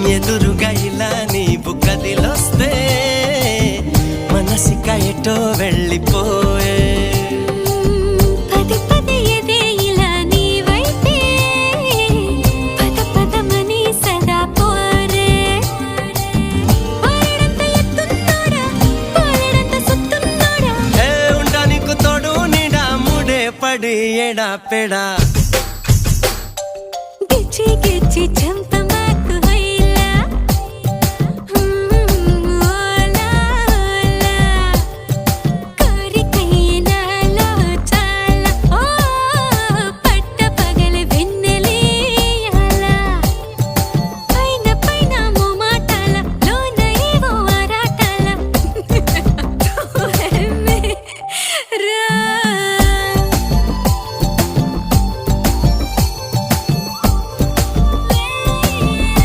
ఎదురుగా ఇలా నీవు కదిలొస్తే మనసిక ఎటో వెళ్ళిపోయే పది పది ఎదే ఇలా నీ వైపే పద పదమని సదా పోరే పారడంత ఎత్తున్నోడా పారడంత సుత్తున్నోడా ఏ ఉండా నీకు తోడు నీడా ముడే పడి ఎడా పెడా గిచ్చి గిచ్చి